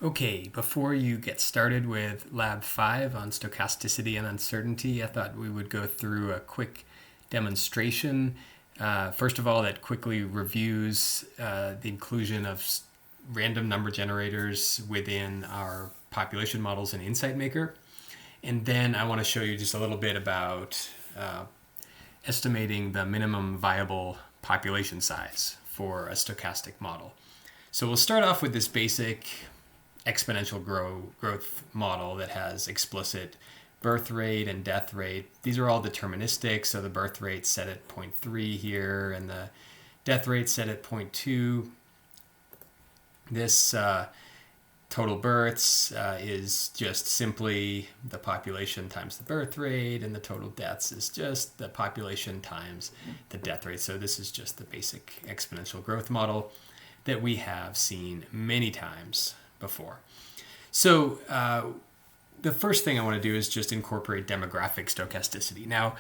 Okay, before you get started with Lab 5 on stochasticity and uncertainty, I thought we would go through a quick demonstration. First of all, that quickly reviews the inclusion of random number generators within our population models in InsightMaker. And then I want to show you just a little bit about estimating the minimum viable population size for a stochastic model. So we'll start off with this basic exponential growth model that has explicit birth rate and death rate. These are all deterministic, so the birth rate set at 0.3 here and the death rate set at 0.2. This total births is just simply the population times the birth rate, and the total deaths is just the population times the death rate. So this is just the basic exponential growth model that we have seen many times before. So the first thing I want to do is just incorporate demographic stochasticity. Now,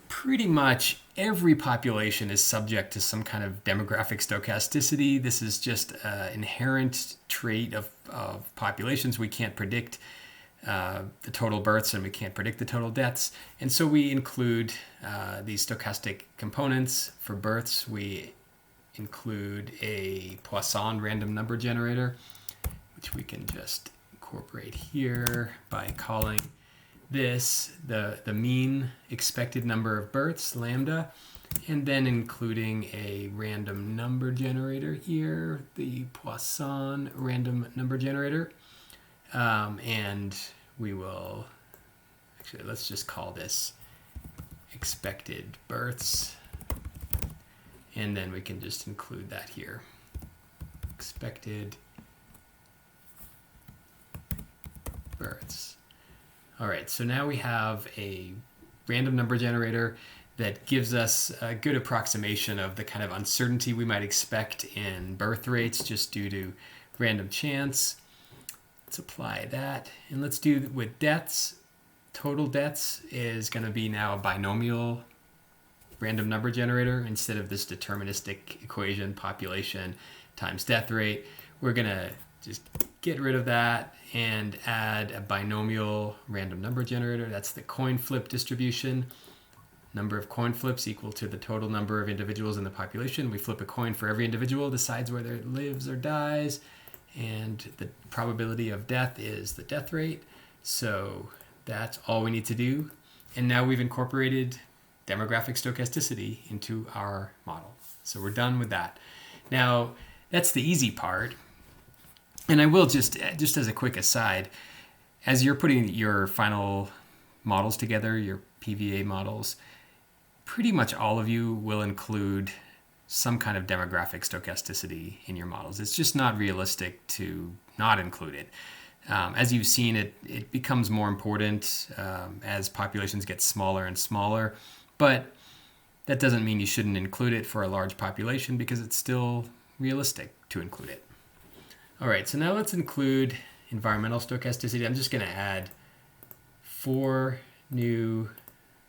pretty much every population is subject to some kind of demographic stochasticity. This is just an inherent trait of populations. We can't predict the total births and we can't predict the total deaths. And so we include these stochastic components. For births, we include a Poisson random number generator, which we can just incorporate here by calling this the mean expected number of births, lambda, and then including a random number generator here, the Poisson random number generator. And we will, actually, let's just call this expected births. And then we can just include that here. Expected births. All right, so now we have a random number generator that gives us a good approximation of the kind of uncertainty we might expect in birth rates just due to random chance. Let's apply that. And let's do with deaths. Total deaths is going to be now a binomial random number generator instead of this deterministic equation, population times death rate. We're going to just get rid of that and add a binomial random number generator. That's the coin flip distribution. Number of coin flips equal to the total number of individuals in the population. We flip a coin for every individual, decides whether it lives or dies, and the probability of death is the death rate. So that's all we need to do. And now we've incorporated demographic stochasticity into our model. So we're done with that. Now, that's the easy part. And I will just as a quick aside, as you're putting your final models together, your PVA models, pretty much all of you will include some kind of demographic stochasticity in your models. It's just not realistic to not include it. As you've seen, it becomes more important as populations get smaller and smaller, but that doesn't mean you shouldn't include it for a large population because it's still realistic to include it. All right, so now let's include environmental stochasticity. I'm just going to add 4 new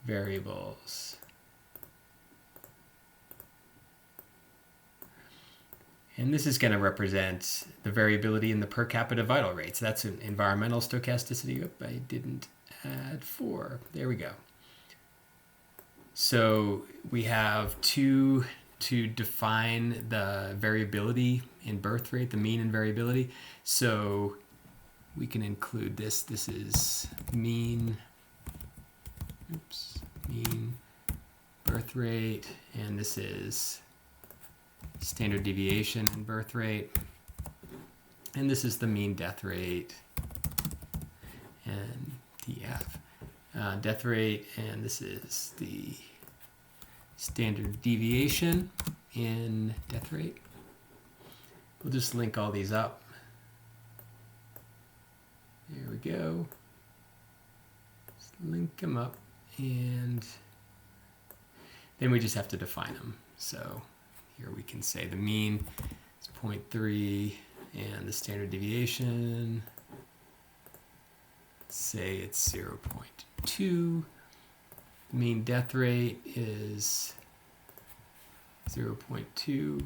variables. And this is going to represent the variability in the per capita vital rates. That's an environmental stochasticity. Oop, I didn't add 4. There we go. So we have 2 to define the variability in birth rate, the mean and variability. So we can include this. This is mean birth rate, and this is standard deviation in birth rate. And this is the mean death rate and DF. Death rate, and this is the standard deviation in death rate. We'll just link all these up. There we go. Just link them up, and then we just have to define them. So here we can say the mean is 0.3 and the standard deviation, say it's 0.2. Mean death rate is 0.2.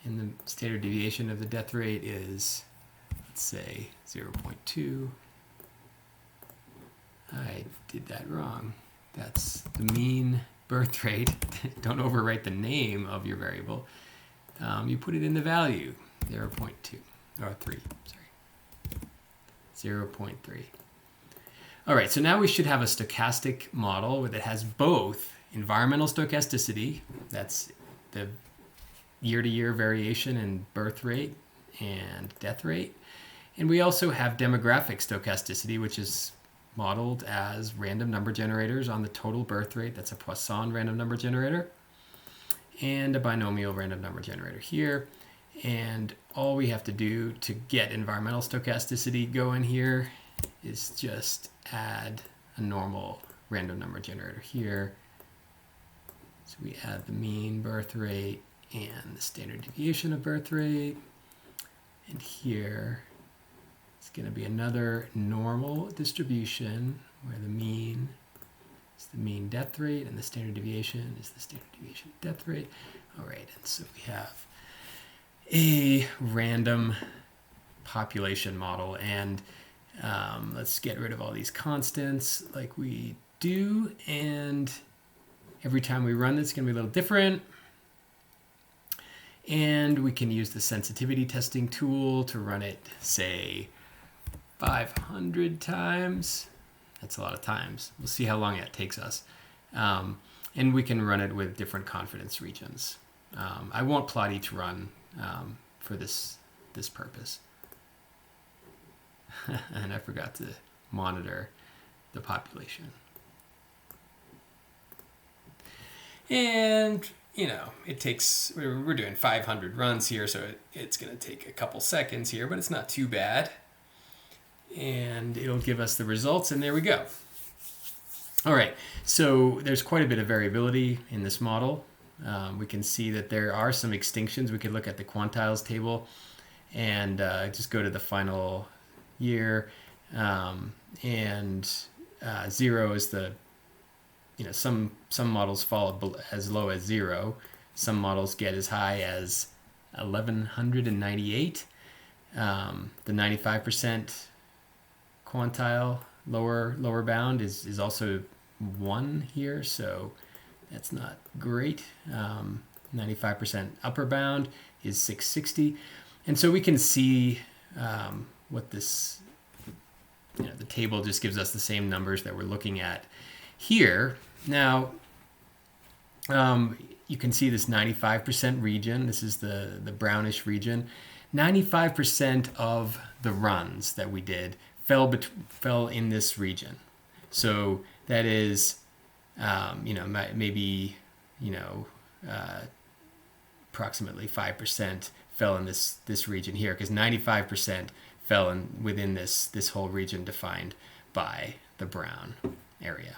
And the standard deviation of the death rate is, let's say, 0.2. I did that wrong. That's the mean birth rate. Don't overwrite the name of your variable. You put it in the value, 0.2, or 3, sorry, 0.3. All right, so now we should have a stochastic model that has both environmental stochasticity, that's the year-to-year variation in birth rate and death rate, and we also have demographic stochasticity, which is modeled as random number generators on the total birth rate. That's a Poisson random number generator, and a binomial random number generator here. And all we have to do to get environmental stochasticity going here is just add a normal random number generator here. So we add the mean birth rate and the standard deviation of birth rate. And here it's going to be another normal distribution where the mean is the mean death rate and the standard deviation is the standard deviation of death rate. All right, and so we have a random population model, and let's get rid of all these constants like we do, and every time we run this, it's going to be a little different. And we can use the sensitivity testing tool to run it, say, 500 times. That's a lot of times. We'll see how long it takes us. And we can run it with different confidence regions. I won't plot each run for this purpose. And I forgot to monitor the population. And, you know, it takes, we're doing 500 runs here, so it's going to take a couple seconds here, but it's not too bad. And it'll give us the results, and there we go. All right, so there's quite a bit of variability in this model. We can see that there are some extinctions. We could look at the quantiles table and just go to the final year, and 0 is the, you know, some models fall as low as 0. Some models get as high as 1198. The 95% quantile lower bound is also 1 here, so that's not great. 95% upper bound is 660, and so we can see what this, you know, the table just gives us the same numbers that we're looking at here. Now, you can see this 95% region. This is the brownish region. 95% of the runs that we did fell in this region. So that is, you know, maybe, you know, approximately 5% fell in this region here, because 95% fell within this whole region defined by the brown area.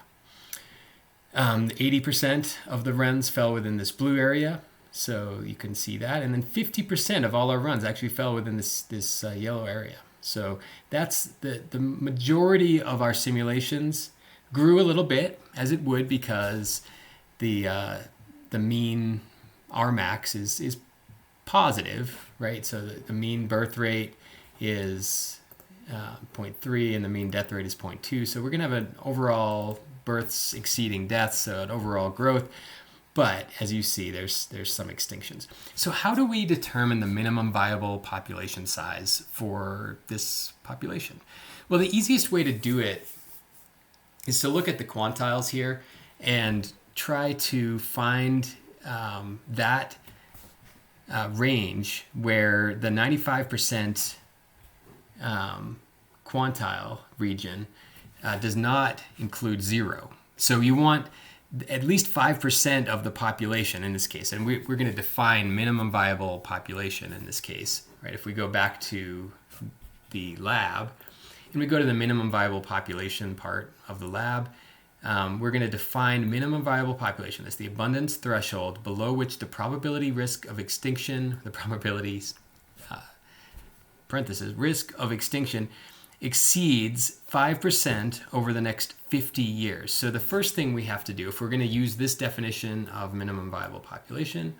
80% of the runs fell within this blue area, so you can see that, and then 50% of all our runs actually fell within this yellow area. So that's the majority of our simulations grew a little bit, as it would, because the mean Rmax is positive, right? So the mean birth rate is 0.3 and the mean death rate is 0.2. So we're going to have an overall births exceeding deaths, so an overall growth. But as you see, there's some extinctions. So how do we determine the minimum viable population size for this population? Well, the easiest way to do it is to look at the quantiles here and try to find that range where the 95% quantile region does not include 0. So you want at least 5% of the population in this case, and we're going to define minimum viable population in this case, right? If we go back to the lab and we go to the minimum viable population part of the lab, we're going to define minimum viable population as the abundance threshold below which the probability risk of extinction, the probabilities, parentheses, risk of extinction exceeds 5% over the next 50 years. So the first thing we have to do, if we're going to use this definition of minimum viable population,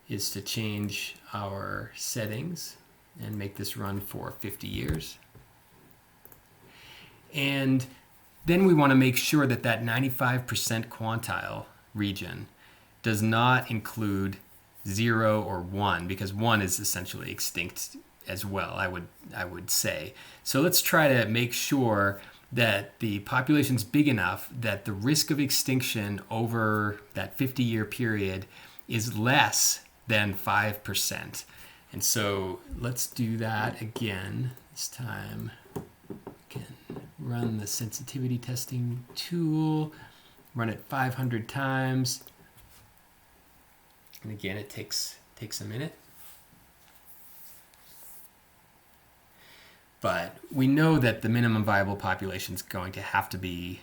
is to change our settings and make this run for 50 years. And then we want to make sure that that 95% quantile region does not include 0 or 1, because 1 is essentially extinct as well, I would say. So let's try to make sure that the population's big enough that the risk of extinction over that 50-year period is less than 5%. And so let's do that again. This time we can run the sensitivity testing tool, run it 500 times. And again, it takes a minute. But we know that the minimum viable population is going to have to be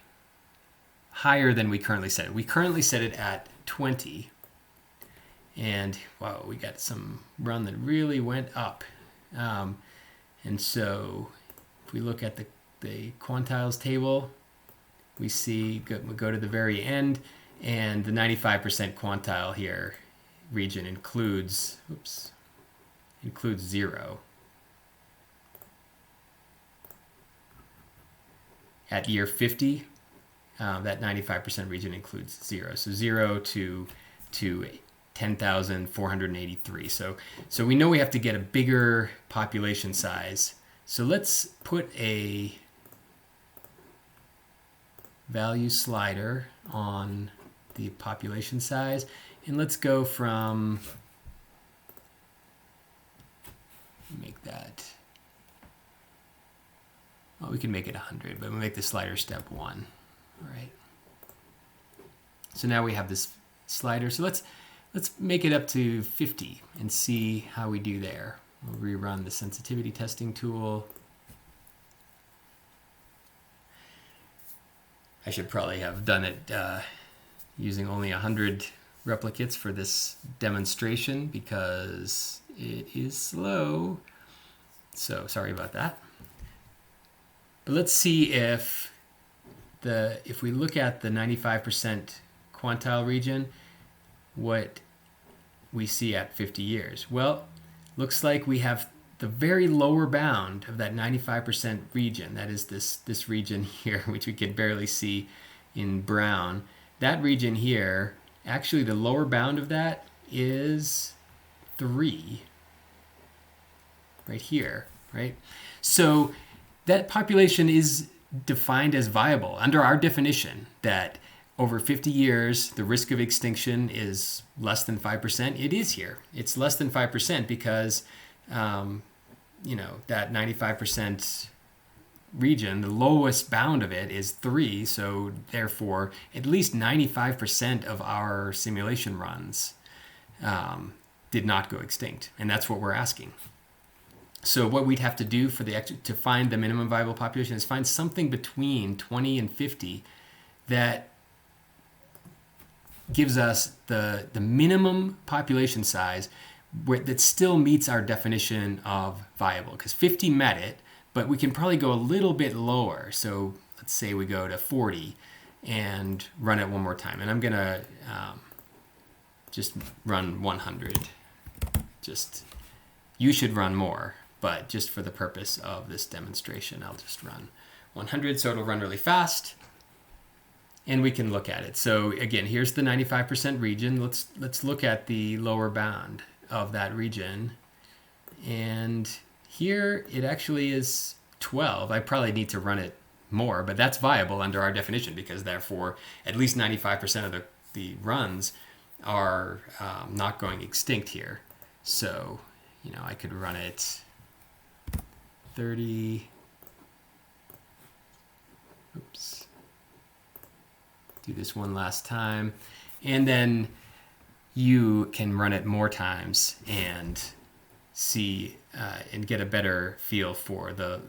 higher than we currently set it. We currently set it at 20. And wow, we got some run that really went up. And so if we look at the quantiles table, we see, we go to the very end, and the 95% quantile here region includes 0. At year 50, that 95% region includes 0. So 0 to 10,483. So we know we have to get a bigger population size. So let's put a value slider on the population size, and let's go from, make that, well, we can make it 100, but we'll make the slider step 1. All right. So now we have this slider. So let's make it up to 50 and see how we do there. We'll rerun the sensitivity testing tool. I should probably have done it using only 100 replicates for this demonstration because it is slow. So sorry about that. But let's see if we look at the 95% quantile region, what we see at 50 years. Well, looks like we have the very lower bound of that 95% region. That is this region here, which we can barely see in brown. That region here, actually the lower bound of that is 3, right here, right? So that population is defined as viable under our definition that over 50 years, the risk of extinction is less than 5%. It is here. It's less than 5% because, that 95% region, the lowest bound of it is 3. So therefore, at least 95% of our simulation runs did not go extinct. And that's what we're asking. So what we'd have to do to find the minimum viable population is find something between 20 and 50 that gives us the minimum population size that still meets our definition of viable. Because 50 met it, but we can probably go a little bit lower. So let's say we go to 40 and run it one more time. And I'm going to just run 100. You should run more, but just for the purpose of this demonstration, I'll just run 100, so it'll run really fast. And we can look at it. So again, here's the 95% region. Let's look at the lower bound of that region. And here it actually is 12. I probably need to run it more, but that's viable under our definition because therefore at least 95% of the runs are not going extinct here. So, I could run it 30. Oops. Do this one last time. And then you can run it more times and see and get a better feel for the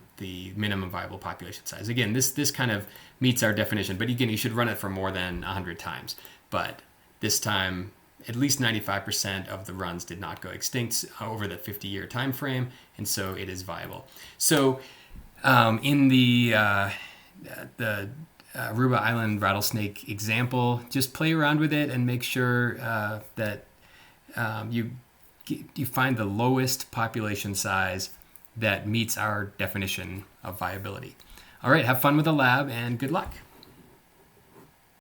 minimum viable population size. Again, this kind of meets our definition, but again, you should run it for more than 100 times. But this time, at least 95% of the runs did not go extinct over the 50-year time frame, and so it is viable. So in the Aruba Island rattlesnake example, just play around with it and make sure that you find the lowest population size that meets our definition of viability. All right, have fun with the lab and good luck.